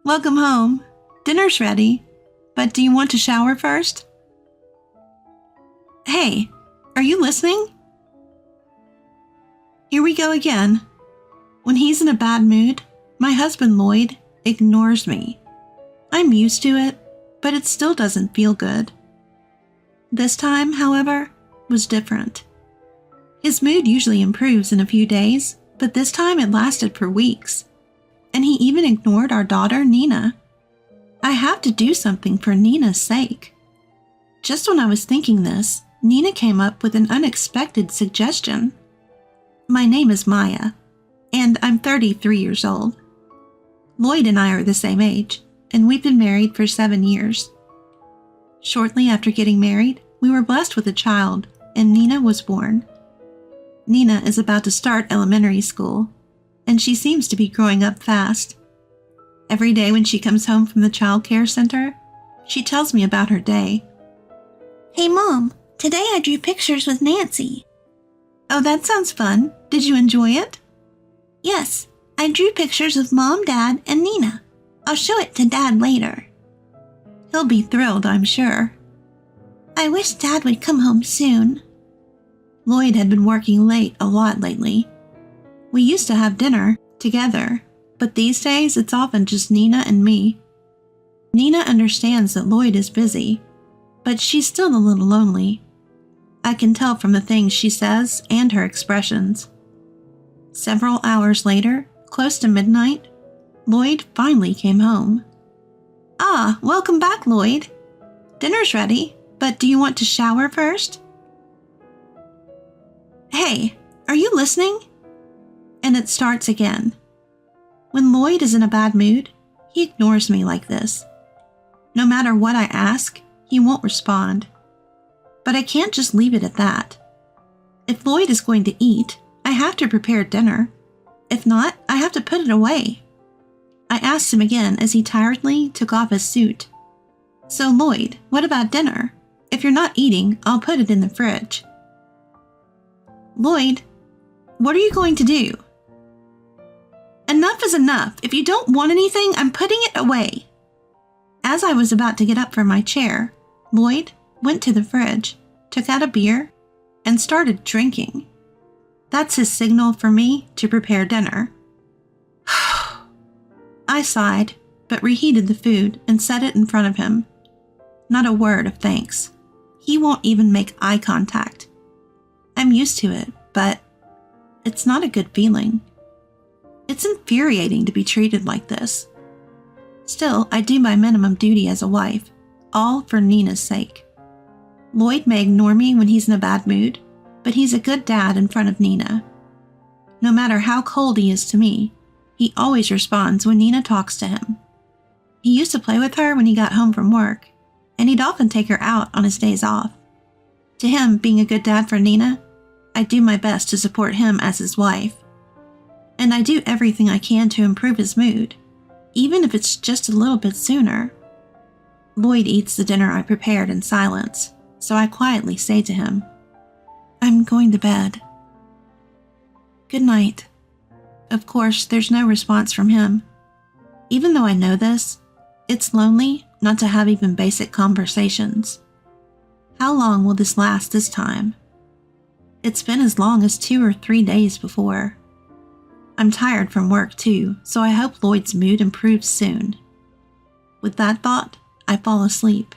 Welcome home. Dinner's ready, but do you want to shower first? Hey, are you listening? Here we go again. When he's in a bad mood, my husband Lloyd ignores me. I'm used to it, but it still doesn't feel good. This time, however, was different. His mood usually improves in a few days, but this time it lasted for weeks. And he even ignored our daughter, Nina. I have to do something for Nina's sake. Just when I was thinking this, Nina came up with an unexpected suggestion. My name is Maya, and I'm 33 years old. Lloyd and I are the same age, and we've been married for 7 years. Shortly after getting married, we were blessed with a child, and Nina was born. Nina is about to start elementary school, and she seems to be growing up fast. Every day when she comes home from the child care center, she tells me about her day. Hey Mom, today I drew pictures with Nancy. Oh, that sounds fun. Did you enjoy it? Yes, I drew pictures of Mom, Dad, and Nina. I'll show it to Dad later. He'll be thrilled, I'm sure. I wish Dad would come home soon. Lloyd had been working late a lot lately. We used to have dinner together, but these days it's often just Nina and me. Nina understands that Lloyd is busy, but she's still a little lonely. I can tell from the things she says and her expressions. Several hours later, close to midnight, Lloyd finally came home. Ah, welcome back, Lloyd. Dinner's ready, but do you want to shower first? Hey, are you listening? And it starts again. When Lloyd is in a bad mood, he ignores me like this. No matter what I ask, he won't respond. But I can't just leave it at that. If Lloyd is going to eat, I have to prepare dinner. If not, I have to put it away. I asked him again as he tiredly took off his suit. So Lloyd, what about dinner? If you're not eating, I'll put it in the fridge. Lloyd, what are you going to do? Enough is enough. If you don't want anything, I'm putting it away. As I was about to get up from my chair, Lloyd went to the fridge, took out a beer, and started drinking. That's his signal for me to prepare dinner. I sighed, but reheated the food and set it in front of him. Not a word of thanks. He won't even make eye contact. I'm used to it, but it's not a good feeling. It's infuriating to be treated like this. Still, I do my minimum duty as a wife, all for Nina's sake. Lloyd may ignore me when he's in a bad mood, but he's a good dad in front of Nina. No matter how cold he is to me, he always responds when Nina talks to him. He used to play with her when he got home from work, and he'd often take her out on his days off. To him, being a good dad for Nina, I do my best to support him as his wife. And I do everything I can to improve his mood, even if it's just a little bit sooner. Lloyd eats the dinner I prepared in silence, so I quietly say to him, I'm going to bed. Good night. Of course, there's no response from him. Even though I know this, it's lonely not to have even basic conversations. How long will this last this time? It's been as long as 2 or 3 days before. I'm tired from work too, so I hope Lloyd's mood improves soon. With that thought, I fall asleep.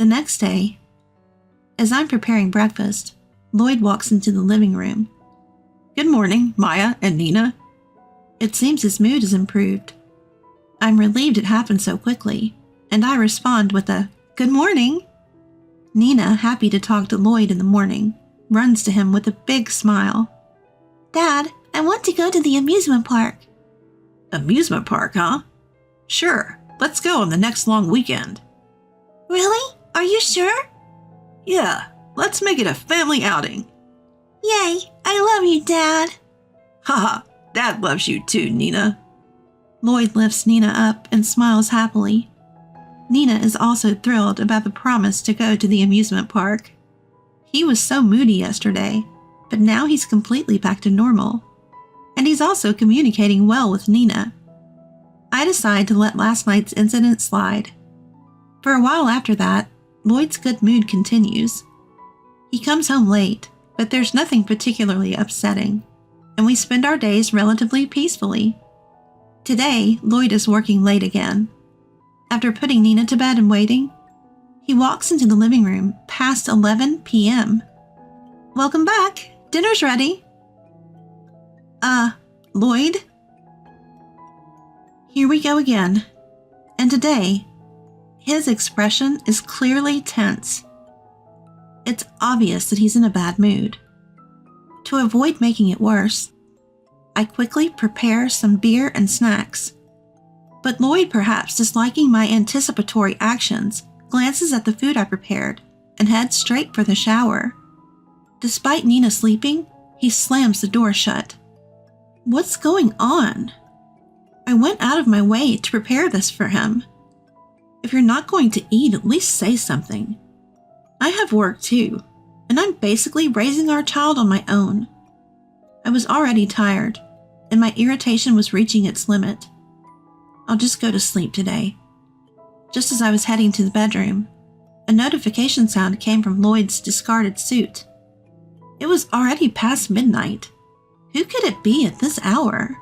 The next day, as I'm preparing breakfast, Lloyd walks into the living room. Good morning, Maya and Nina. It seems his mood has improved. I'm relieved it happened so quickly, and I respond with a, good morning. Nina, happy to talk to Lloyd in the morning, runs to him with a big smile. Dad, I want to go to the amusement park. Amusement park, huh? Sure, let's go on the next long weekend. Really? Are you sure? Yeah, let's make it a family outing. Yay, I love you, Dad. Haha, Dad loves you too, Nina. Lloyd lifts Nina up and smiles happily. Nina is also thrilled about the promise to go to the amusement park. He was so moody yesterday, but now he's completely back to normal. And he's also communicating well with Nina. I decide to let last night's incident slide. For a while after that, Lloyd's good mood continues. He comes home late, but there's nothing particularly upsetting, and we spend our days relatively peacefully. Today, Lloyd is working late again. After putting Nina to bed and waiting, he walks into the living room past 11 p.m. "Welcome back. Dinner's ready." Lloyd? Here we go again. And today, his expression is clearly tense. It's obvious that he's in a bad mood. To avoid making it worse, I quickly prepare some beer and snacks. But Lloyd, perhaps disliking my anticipatory actions, glances at the food I prepared and heads straight for the shower. Despite Nina sleeping, he slams the door shut. What's going on? I went out of my way to prepare this for him. If you're not going to eat, at least say something. I have work too, and I'm basically raising our child on my own. I was already tired, and my irritation was reaching its limit. I'll just go to sleep today. Just as I was heading to the bedroom, a notification sound came from Lloyd's discarded suit. It was already past midnight. Who could it be at this hour?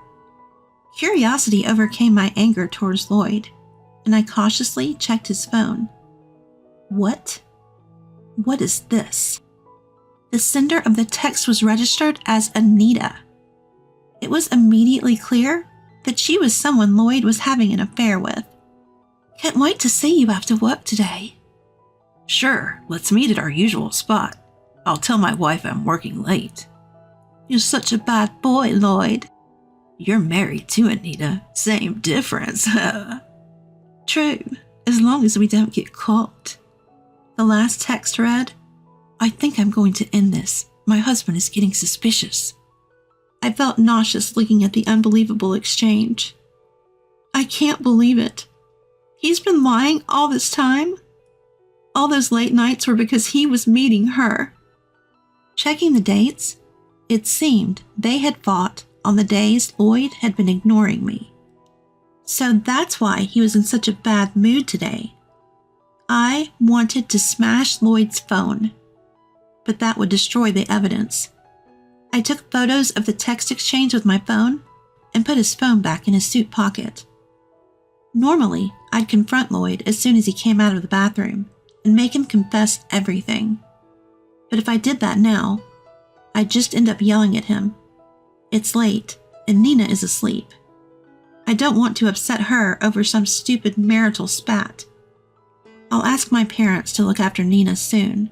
Curiosity overcame my anger towards Lloyd, and I cautiously checked his phone. What is this? The sender of the text was registered as Anita. It was immediately clear that she was someone Lloyd was having an affair with. "Can't wait to see you after work today." "Sure, let's meet at our usual spot. I'll tell my wife I'm working late." "You're such a bad boy, Lloyd." "You're married too, Anita. Same difference." "True, as long as we don't get caught." The last text read, "I think I'm going to end this. My husband is getting suspicious." I felt nauseous looking at the unbelievable exchange. I can't believe it. He's been lying all this time? All those late nights were because he was meeting her. Checking the dates, it seemed they had fought on the days Lloyd had been ignoring me. So that's why he was in such a bad mood today. I wanted to smash Lloyd's phone, but that would destroy the evidence. I took photos of the text exchange with my phone and put his phone back in his suit pocket. Normally, I'd confront Lloyd as soon as he came out of the bathroom and make him confess everything. But if I did that now, I'd just end up yelling at him. It's late, and Nina is asleep. I don't want to upset her over some stupid marital spat. I'll ask my parents to look after Nina soon.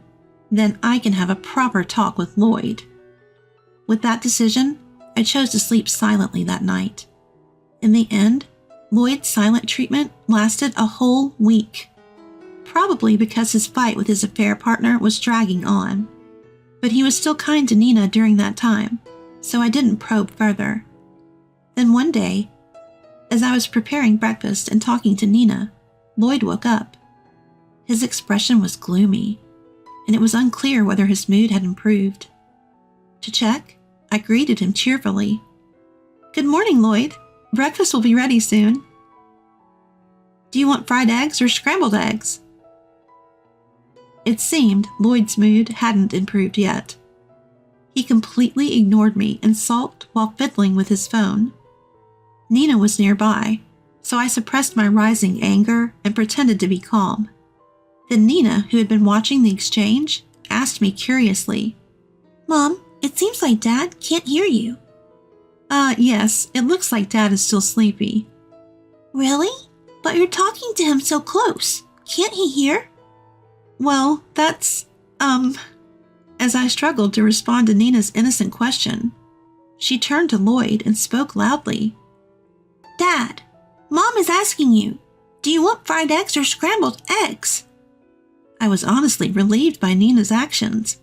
Then I can have a proper talk with Lloyd. With that decision, I chose to sleep silently that night. In the end, Lloyd's silent treatment lasted a whole week. Probably because his fight with his affair partner was dragging on. But he was still kind to Nina during that time, so I didn't probe further. Then one day, as I was preparing breakfast and talking to Nina, Lloyd woke up. His expression was gloomy, and it was unclear whether his mood had improved. To check, I greeted him cheerfully. "Good morning, Lloyd. Breakfast will be ready soon." "Do you want fried eggs or scrambled eggs?" It seemed Lloyd's mood hadn't improved yet. He completely ignored me and sulked while fiddling with his phone. Nina was nearby, so I suppressed my rising anger and pretended to be calm. Then Nina, who had been watching the exchange, asked me curiously, "Mom, it seems like Dad can't hear you." Yes, it looks like Dad is still sleepy." "Really? But you're talking to him so close. Can't he hear?" "Well, that's, As I struggled to respond to Nina's innocent question, she turned to Lloyd and spoke loudly. "Dad, Mom is asking you, do you want fried eggs or scrambled eggs?" I was honestly relieved by Nina's actions.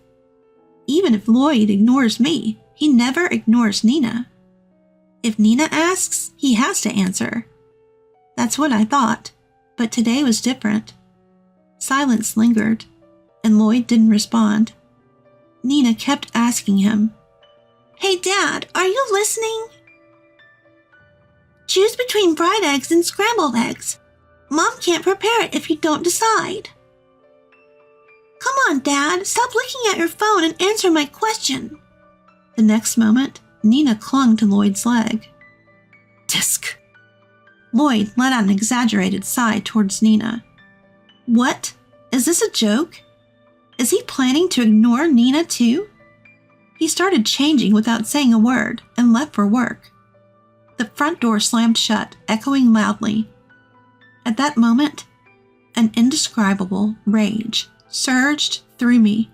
Even if Lloyd ignores me, he never ignores Nina. If Nina asks, he has to answer. That's what I thought, but today was different. Silence lingered, and Lloyd didn't respond. Nina kept asking him, "Hey, Dad, are you listening?" choose between fried eggs and scrambled eggs. Mom can't prepare it if you don't decide. Come on, Dad, stop looking at your phone and answer my question. The next moment, Nina clung to Lloyd's leg. Disc. Lloyd let out an exaggerated sigh towards Nina. What? Is this a joke? Is he planning to ignore Nina too? He started changing without saying a word and left for work. The front door slammed shut, echoing loudly. At that moment, an indescribable rage surged through me.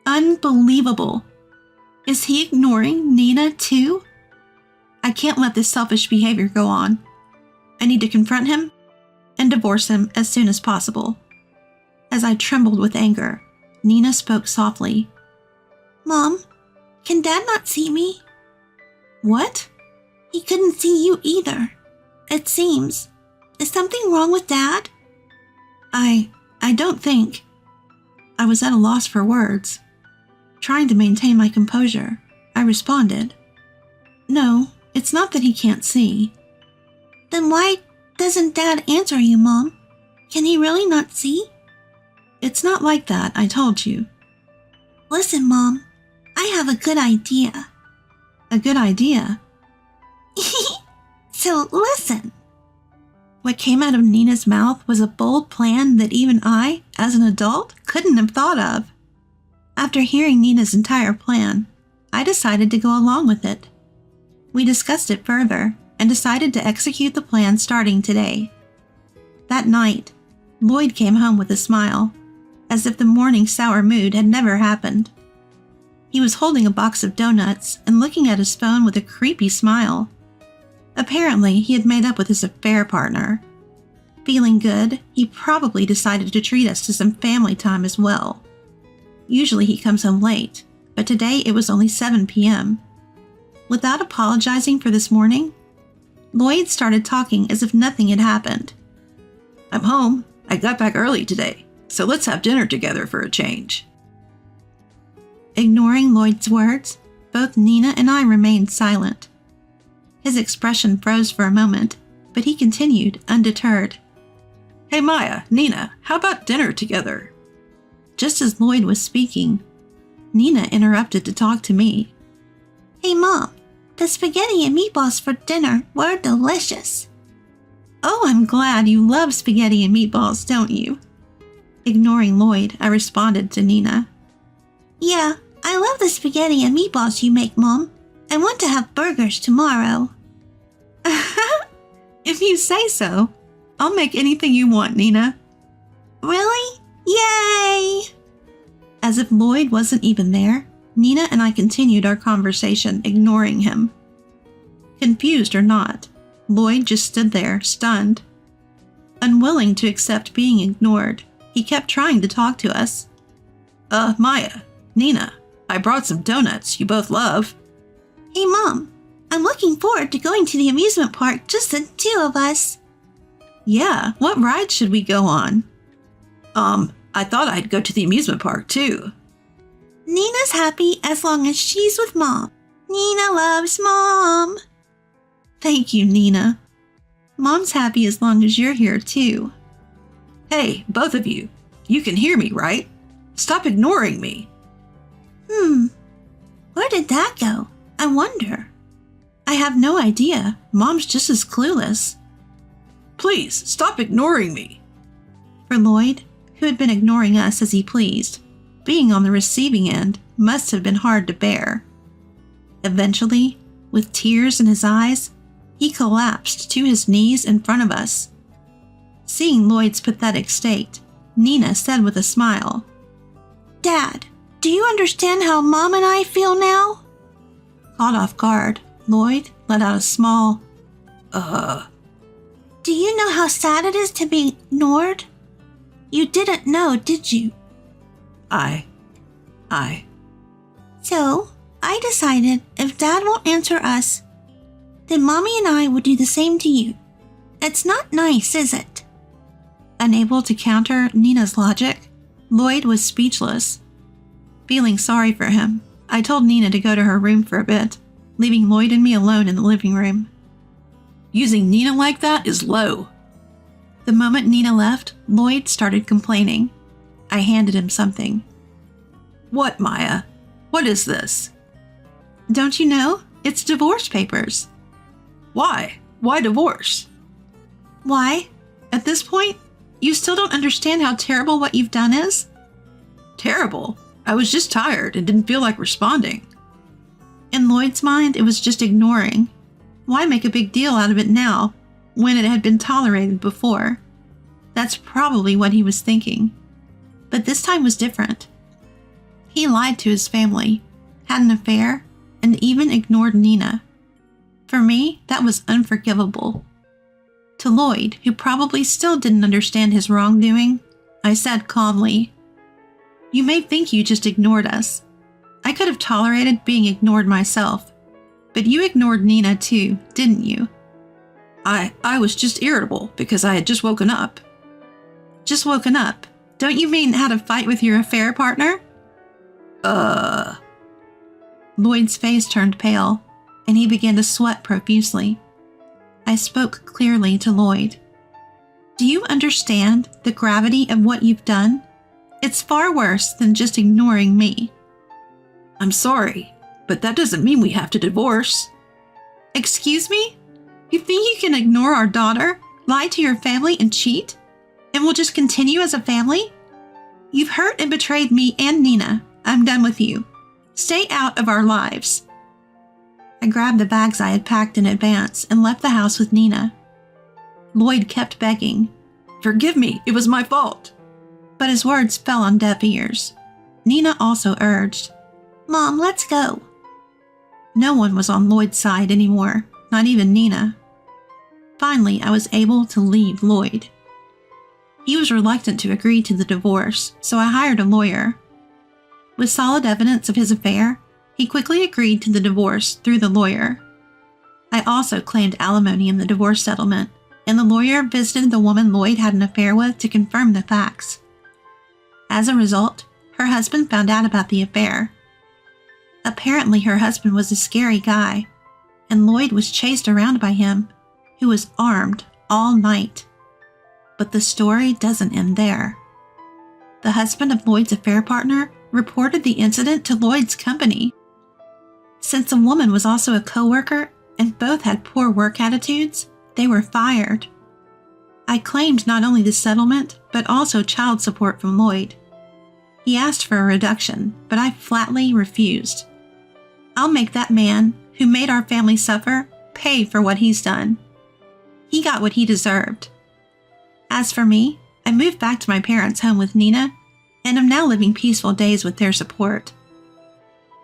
Unbelievable! Is he ignoring Nina too? I can't let this selfish behavior go on. I need to confront him and divorce him as soon as possible. As I trembled with anger, Nina spoke softly. Mom, can Dad not see me? What? He couldn't see you either. It seems. Is something wrong with Dad? I don't think. I was at a loss for words. Trying to maintain my composure, I responded. No, it's not that he can't see. Then why doesn't Dad answer you, Mom? Can he really not see? It's not like that, I told you. Listen, Mom, I have a good idea. A good idea? So listen. What came out of Nina's mouth was a bold plan that even I, as an adult, couldn't have thought of. After hearing Nina's entire plan, I decided to go along with it. We discussed it further and decided to execute the plan starting today. That night, Lloyd came home with a smile, as if the morning's sour mood had never happened. He was holding a box of donuts and looking at his phone with a creepy smile. Apparently, he had made up with his affair partner. Feeling good, he probably decided to treat us to some family time as well. Usually he comes home late, but today it was only 7 p.m. Without apologizing for this morning, Lloyd started talking as if nothing had happened. I'm home. I got back early today, so let's have dinner together for a change. Ignoring Lloyd's words, both Nina and I remained silent. His expression froze for a moment, but he continued, undeterred. Hey Maya, Nina, how about dinner together? Just as Lloyd was speaking, Nina interrupted to talk to me. Hey Mom, the spaghetti and meatballs for dinner were delicious. Oh, I'm glad you love spaghetti and meatballs, don't you? Ignoring Lloyd, I responded to Nina. Yeah, I love the spaghetti and meatballs you make, Mom. I want to have burgers tomorrow. If you say so, I'll make anything you want, Nina. Really? Yay! As if Lloyd wasn't even there, Nina and I continued our conversation, ignoring him. Confused or not, Lloyd just stood there, stunned. Unwilling to accept being ignored, he kept trying to talk to us. Maya, Nina, I brought some donuts you both love. Hey Mom, I'm looking forward to going to the amusement park, just the two of us. Yeah, what ride should we go on? I thought I'd go to the amusement park too. Nina's happy as long as she's with Mom. Nina loves Mom. Thank you, Nina. Mom's happy as long as you're here too. Hey, both of you. You can hear me, right? Stop ignoring me. Where did that go? I wonder. I have no idea. Mom's just as clueless. Please, stop ignoring me. For Lloyd, who had been ignoring us as he pleased, being on the receiving end must have been hard to bear. Eventually, with tears in his eyes, he collapsed to his knees in front of us. Seeing Lloyd's pathetic state, Nina said with a smile, Dad, do you understand how Mom and I feel now? Caught off guard, Lloyd let out a small, Do you know how sad it is to be ignored? You didn't know, did you? So, I decided if Dad won't answer us, then Mommy and I will do the same to you. It's not nice, is it? Unable to counter Nina's logic, Lloyd was speechless. Feeling sorry for him, I told Nina to go to her room for a bit, leaving Lloyd and me alone in the living room. Using Nina like that is low. The moment Nina left, Lloyd started complaining. I handed him something. What, Maya? What is this? Don't you know? It's divorce papers. Why? Why divorce? Why? At this point, you still don't understand how terrible what you've done is? Terrible? I was just tired and didn't feel like responding. In Lloyd's mind, it was just ignoring. Why make a big deal out of it now, when it had been tolerated before? That's probably what he was thinking. But this time was different. He lied to his family, had an affair, and even ignored Nina. For me, that was unforgivable. To Lloyd, who probably still didn't understand his wrongdoing, I said calmly, "You may think you just ignored us. I could have tolerated being ignored myself. But you ignored Nina too, didn't you?" I was just irritable because I had just woken up. Just woken up? Don't you mean had a fight with your affair partner? Lloyd's face turned pale, and he began to sweat profusely. I spoke clearly to Lloyd. "Do you understand the gravity of what you've done? It's far worse than just ignoring me." I'm sorry, but that doesn't mean we have to divorce. Excuse me? You think you can ignore our daughter, lie to your family, and cheat? And we'll just continue as a family? You've hurt and betrayed me and Nina. I'm done with you. Stay out of our lives. I grabbed the bags I had packed in advance and left the house with Nina. Lloyd kept begging. Forgive me, it was my fault. But his words fell on deaf ears. Nina also urged, "Mom, let's go." No one was on Lloyd's side anymore, not even Nina. Finally, I was able to leave Lloyd. He was reluctant to agree to the divorce, so I hired a lawyer. With solid evidence of his affair, he quickly agreed to the divorce through the lawyer. I also claimed alimony in the divorce settlement, and the lawyer visited the woman Lloyd had an affair with to confirm the facts. As a result, her husband found out about the affair. Apparently, her husband was a scary guy, and Lloyd was chased around by him, who was armed all night. But the story doesn't end there. The husband of Lloyd's affair partner reported the incident to Lloyd's company. Since the woman was also a coworker and both had poor work attitudes, they were fired. I claimed not only the settlement, but also child support from Lloyd. He asked for a reduction, but I flatly refused. I'll make that man, who made our family suffer, pay for what he's done. He got what he deserved. As for me, I moved back to my parents' home with Nina, and am now living peaceful days with their support.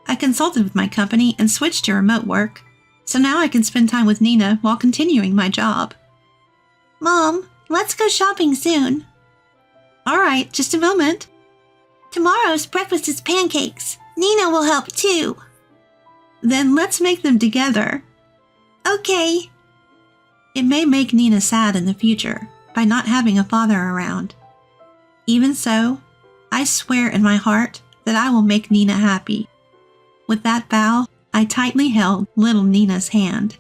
I consulted with my company and switched to remote work, so now I can spend time with Nina while continuing my job. Mom, let's go shopping soon. All right, just a moment. Tomorrow's breakfast is pancakes. Nina will help too. Then let's make them together. Okay. It may make Nina sad in the future by not having a father around. Even so, I swear in my heart that I will make Nina happy. With that vow, I tightly held little Nina's hand.